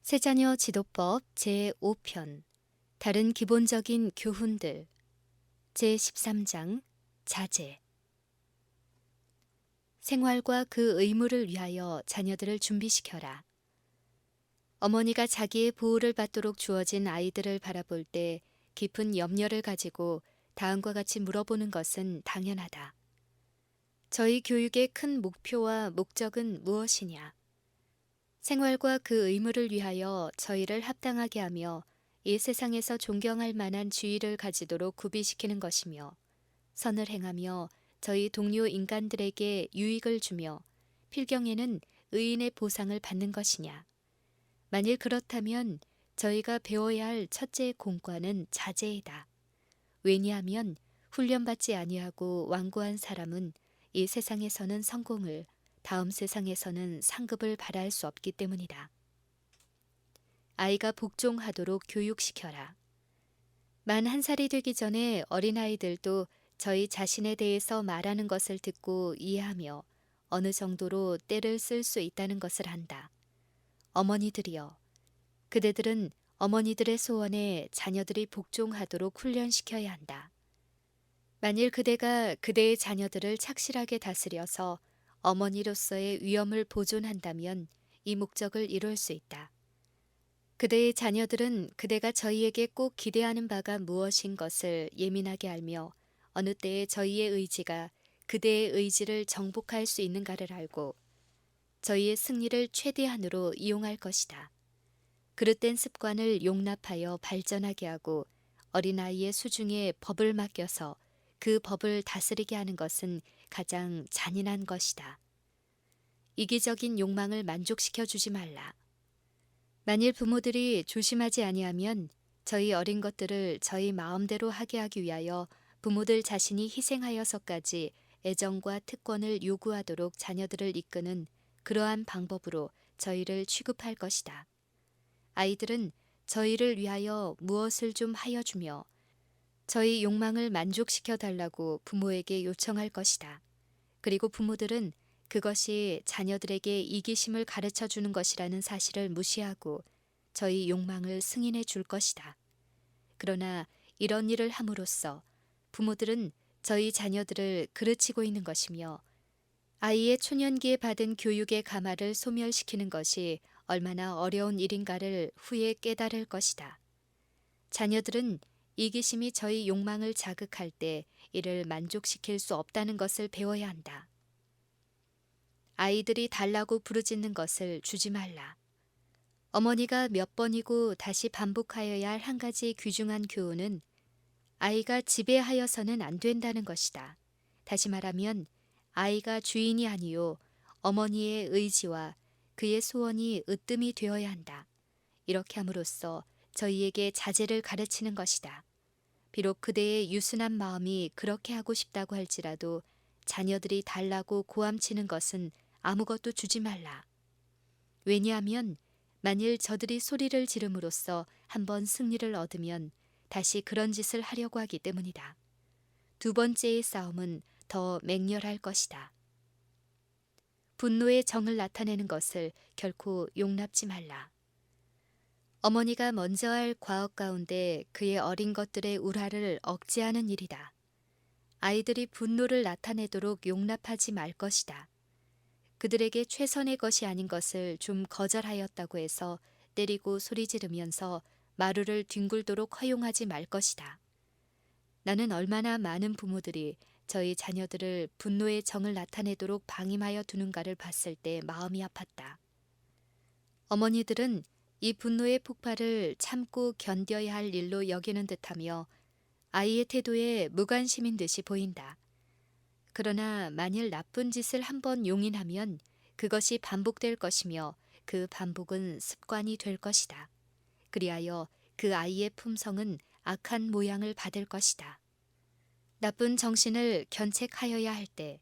세자녀 지도법 제5편 다른 기본적인 교훈들 제13장 자제 생활과 그 의무를 위하여 자녀들을 준비시켜라. 어머니가 자기의 보호를 받도록 주어진 아이들을 바라볼 때 깊은 염려를 가지고 다음과 같이 물어보는 것은 당연하다. 저희 교육의 큰 목표와 목적은 무엇이냐? 생활과 그 의무를 위하여 저희를 합당하게 하며 이 세상에서 존경할 만한 지위를 가지도록 구비시키는 것이며 선을 행하며 저희 동료 인간들에게 유익을 주며 필경에는 의인의 보상을 받는 것이냐. 만일 그렇다면 저희가 배워야 할 첫째 공과는 자제이다. 왜냐하면 훈련받지 아니하고 완고한 사람은 이 세상에서는 성공을 다음 세상에서는 상급을 바랄 수 없기 때문이다. 아이가 복종하도록 교육시켜라. 만 1살이 되기 전에 어린아이들도 저희 자신에 대해서 말하는 것을 듣고 이해하며 어느 정도로 때를 쓸 수 있다는 것을 안다. 어머니들이여, 그대들은 어머니들의 소원에 자녀들이 복종하도록 훈련시켜야 한다. 만일 그대가 그대의 자녀들을 착실하게 다스려서 어머니로서의 위엄을 보존한다면 이 목적을 이룰 수 있다. 그대의 자녀들은 그대가 저희에게 꼭 기대하는 바가 무엇인 것을 예민하게 알며 어느 때에 저희의 의지가 그대의 의지를 정복할 수 있는가를 알고 저희의 승리를 최대한으로 이용할 것이다. 그릇된 습관을 용납하여 발전하게 하고 어린아이의 수중에 법을 맡겨서 그 법을 다스리게 하는 것은 가장 잔인한 것이다. 이기적인 욕망을 만족시켜 주지 말라. 만일 부모들이 조심하지 아니하면 저희 어린 것들을 저희 마음대로 하게 하기 위하여 부모들 자신이 희생하여서까지 애정과 특권을 요구하도록 자녀들을 이끄는 그러한 방법으로 저희를 취급할 것이다. 아이들은 저희를 위하여 무엇을 좀 하여 주며 저희 욕망을 만족시켜 달라고 부모에게 요청할 것이다. 그리고 부모들은 그것이 자녀들에게 이기심을 가르쳐 주는 것이라는 사실을 무시하고 저희 욕망을 승인해 줄 것이다. 그러나 이런 일을 함으로써 부모들은 저희 자녀들을 그르치고 있는 것이며 아이의 초년기에 받은 교육의 가마를 소멸시키는 것이 얼마나 어려운 일인가를 후에 깨달을 것이다. 자녀들은 이기심이 저희 욕망을 자극할 때 이를 만족시킬 수 없다는 것을 배워야 한다. 아이들이 달라고 부르짖는 것을 주지 말라. 어머니가 몇 번이고 다시 반복하여야 할 한 가지 귀중한 교훈은 아이가 지배하여서는 안 된다는 것이다. 다시 말하면 아이가 주인이 아니요 어머니의 의지와 그의 소원이 으뜸이 되어야 한다. 이렇게 함으로써 저희에게 자제를 가르치는 것이다. 비록 그대의 유순한 마음이 그렇게 하고 싶다고 할지라도 자녀들이 달라고 고함치는 것은 아무것도 주지 말라. 왜냐하면 만일 저들이 소리를 지름으로써 한번 승리를 얻으면 다시 그런 짓을 하려고 하기 때문이다. 두 번째의 싸움은 더 맹렬할 것이다. 분노의 정을 나타내는 것을 결코 용납지 말라. 어머니가 먼저 할 과업 가운데 그의 어린 것들의 울화를 억제하는 일이다. 아이들이 분노를 나타내도록 용납하지 말 것이다. 그들에게 최선의 것이 아닌 것을 좀 거절하였다고 해서 때리고 소리 지르면서 마루를 뒹굴도록 허용하지 말 것이다. 나는 얼마나 많은 부모들이 저희 자녀들을 분노의 정을 나타내도록 방임하여 두는가를 봤을 때 마음이 아팠다. 어머니들은 이 분노의 폭발을 참고 견뎌야 할 일로 여기는 듯하며 아이의 태도에 무관심인 듯이 보인다. 그러나 만일 나쁜 짓을 한번 용인하면 그것이 반복될 것이며 그 반복은 습관이 될 것이다. 그리하여 그 아이의 품성은 악한 모양을 받을 것이다. 나쁜 정신을 견책하여야 할 때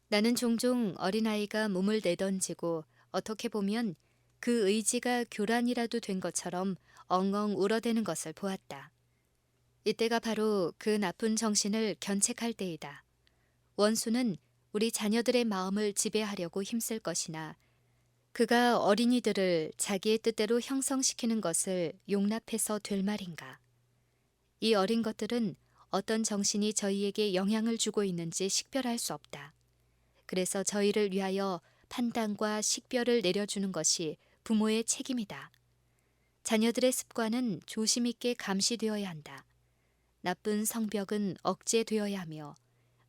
나는 종종 어린아이가 몸을 내던지고 어떻게 보면 그 의지가 교란이라도 된 것처럼 엉엉 울어대는 것을 보았다. 이때가 바로 그 나쁜 정신을 견책할 때이다. 원수는 우리 자녀들의 마음을 지배하려고 힘쓸 것이나 그가 어린이들을 자기의 뜻대로 형성시키는 것을 용납해서 될 말인가? 이 어린 것들은 어떤 정신이 저희에게 영향을 주고 있는지 식별할 수 없다. 그래서 저희를 위하여 판단과 식별을 내려주는 것이 부모의 책임이다. 자녀들의 습관은 조심 있게 감시되어야 한다. 나쁜 성벽은 억제되어야 하며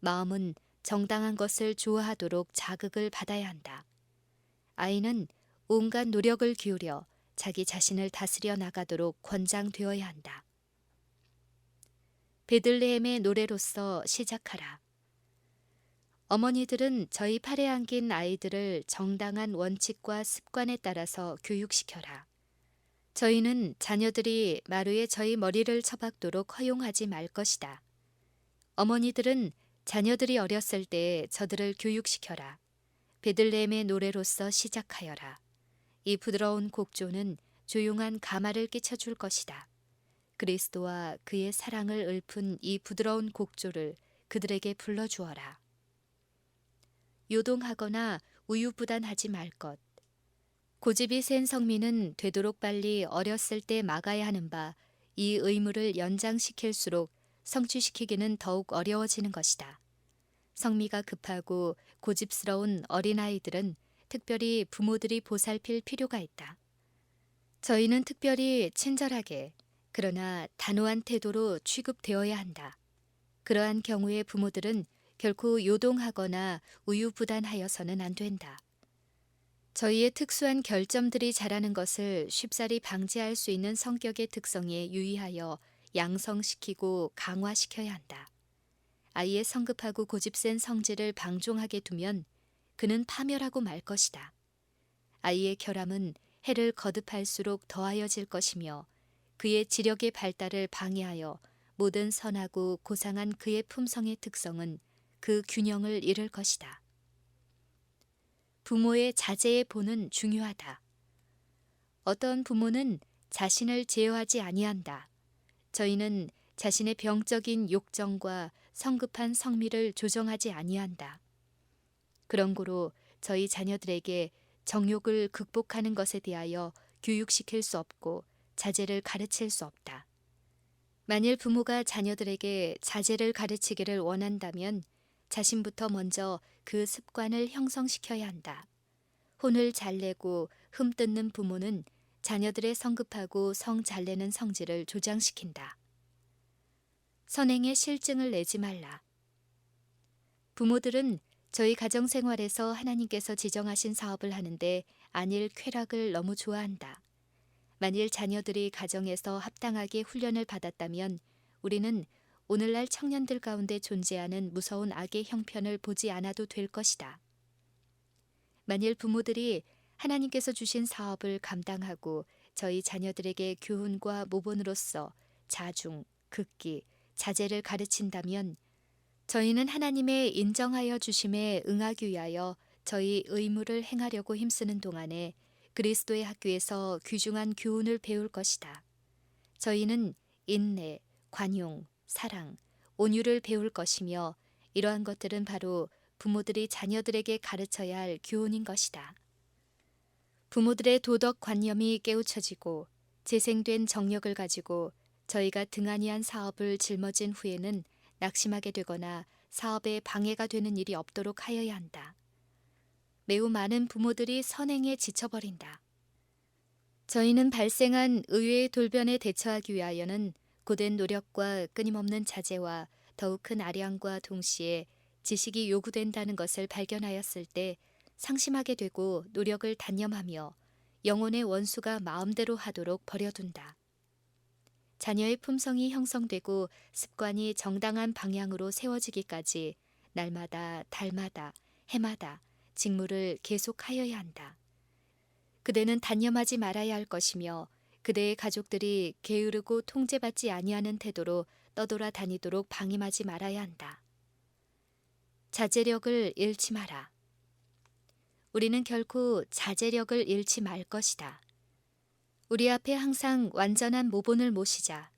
마음은 정당한 것을 좋아하도록 자극을 받아야 한다. 아이는 온갖 노력을 기울여 자기 자신을 다스려 나가도록 권장되어야 한다. 베들레헴의 노래로서 시작하라. 어머니들은 저희 팔에 안긴 아이들을 정당한 원칙과 습관에 따라서 교육시켜라. 저희는 자녀들이 마루에 저희 머리를 처박도록 허용하지 말 것이다. 어머니들은 자녀들이 어렸을 때 저들을 교육시켜라. 베들레헴의 노래로서 시작하여라. 이 부드러운 곡조는 조용한 가마를 끼쳐줄 것이다. 그리스도와 그의 사랑을 읊은 이 부드러운 곡조를 그들에게 불러주어라. 요동하거나 우유부단하지 말 것. 고집이 센 성민은 되도록 빨리 어렸을 때 막아야 하는 바 이 의무를 연장시킬수록 성취시키기는 더욱 어려워지는 것이다. 성미가 급하고 고집스러운 어린아이들은 특별히 부모들이 보살필 필요가 있다. 저희는 특별히 친절하게 그러나 단호한 태도로 취급되어야 한다. 그러한 경우에 부모들은 결코 요동하거나 우유부단하여서는 안 된다. 저희의 특수한 결점들이 자라는 것을 쉽사리 방지할 수 있는 성격의 특성에 유의하여 양성시키고 강화시켜야 한다. 아이의 성급하고 고집센 성질을 방종하게 두면 그는 파멸하고 말 것이다. 아이의 결함은 해를 거듭할수록 더하여질 것이며 그의 지력의 발달을 방해하여 모든 선하고 고상한 그의 품성의 특성은 그 균형을 잃을 것이다. 부모의 자제의 본은 중요하다. 어떤 부모는 자신을 제어하지 아니한다. 저희는 자신의 병적인 욕정과 성급한 성미를 조정하지 아니한다. 그런 고로 저희 자녀들에게 정욕을 극복하는 것에 대하여 교육시킬 수 없고 자제를 가르칠 수 없다. 만일 부모가 자녀들에게 자제를 가르치기를 원한다면 자신부터 먼저 그 습관을 형성시켜야 한다. 혼을 잘 내고 흠뜯는 부모는 자녀들의 성급하고 성 잘 내는 성질을 조장시킨다. 선행의 실증을 내지 말라. 부모들은 저희 가정생활에서 하나님께서 지정하신 사업을 하는데 안일 쾌락을 너무 좋아한다. 만일 자녀들이 가정에서 합당하게 훈련을 받았다면 우리는 오늘날 청년들 가운데 존재하는 무서운 악의 형편을 보지 않아도 될 것이다. 만일 부모들이 하나님께서 주신 사업을 감당하고 저희 자녀들에게 교훈과 모본으로서 자중, 극기, 자제를 가르친다면 저희는 하나님의 인정하여 주심에 응하기 위하여 저희 의무를 행하려고 힘쓰는 동안에 그리스도의 학교에서 귀중한 교훈을 배울 것이다. 저희는 인내, 관용, 사랑, 온유를 배울 것이며 이러한 것들은 바로 부모들이 자녀들에게 가르쳐야 할 교훈인 것이다. 부모들의 도덕 관념이 깨우쳐지고 재생된 정력을 가지고 저희가 등한히한 사업을 짊어진 후에는 낙심하게 되거나 사업에 방해가 되는 일이 없도록 하여야 한다. 매우 많은 부모들이 선행에 지쳐버린다. 저희는 발생한 의외의 돌변에 대처하기 위하여는 고된 노력과 끊임없는 자제와 더욱 큰 아량과 동시에 지식이 요구된다는 것을 발견하였을 때 상심하게 되고 노력을 단념하며 영혼의 원수가 마음대로 하도록 버려둔다. 자녀의 품성이 형성되고 습관이 정당한 방향으로 세워지기까지 날마다, 달마다, 해마다 직무를 계속하여야 한다. 그대는 단념하지 말아야 할 것이며 그대의 가족들이 게으르고 통제받지 아니하는 태도로 떠돌아 다니도록 방임하지 말아야 한다. 자제력을 잃지 마라. 우리는 결코 자제력을 잃지 말 것이다. 우리 앞에 항상 완전한 모본을 모시자.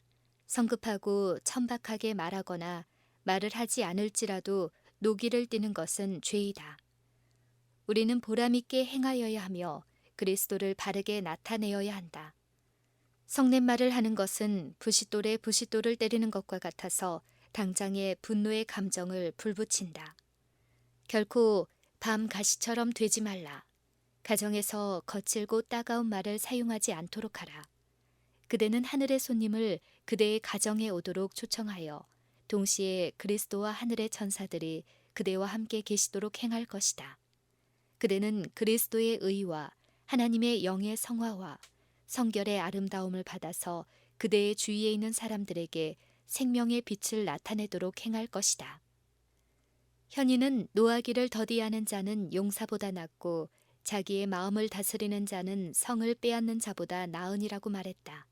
성급하고 천박하게 말하거나 말을 하지 않을지라도 노기를 띠는 것은 죄이다. 우리는 보람있게 행하여야 하며 그리스도를 바르게 나타내어야 한다. 성냄말을 하는 것은 부싯돌에 부싯돌을 때리는 것과 같아서 당장의 분노의 감정을 불붙인다. 결코 밤 가시처럼 되지 말라. 가정에서 거칠고 따가운 말을 사용하지 않도록 하라. 그대는 하늘의 손님을 그대의 가정에 오도록 초청하여 동시에 그리스도와 하늘의 천사들이 그대와 함께 계시도록 행할 것이다. 그대는 그리스도의 의와 하나님의 영의 성화와 성결의 아름다움을 받아서 그대의 주위에 있는 사람들에게 생명의 빛을 나타내도록 행할 것이다. 현이는 노하기를 더디하는 자는 용사보다 낫고 자기의 마음을 다스리는 자는 성을 빼앗는 자보다 나으니라고 말했다.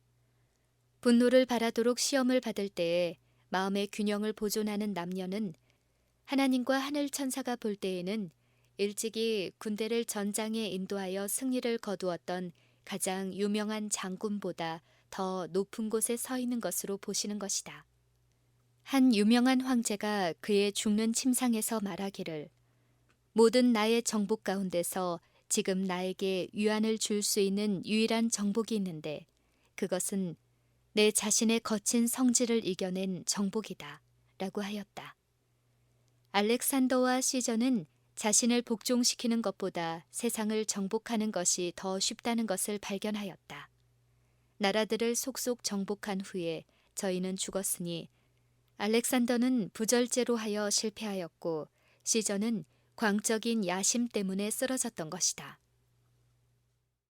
분노를 바라도록 시험을 받을 때에 마음의 균형을 보존하는 남녀는 하나님과 하늘 천사가 볼 때에는 일찍이 군대를 전장에 인도하여 승리를 거두었던 가장 유명한 장군보다 더 높은 곳에 서 있는 것으로 보시는 것이다. 한 유명한 황제가 그의 죽는 침상에서 말하기를 모든 나의 정복 가운데서 지금 나에게 위안을 줄 수 있는 유일한 정복이 있는데 그것은 내 자신의 거친 성질을 이겨낸 정복이다 라고 하였다. 알렉산더와 시저는 자신을 복종시키는 것보다 세상을 정복하는 것이 더 쉽다는 것을 발견하였다. 나라들을 속속 정복한 후에 저희는 죽었으니 알렉산더는 부절제로 하여 실패하였고 시저는 광적인 야심 때문에 쓰러졌던 것이다.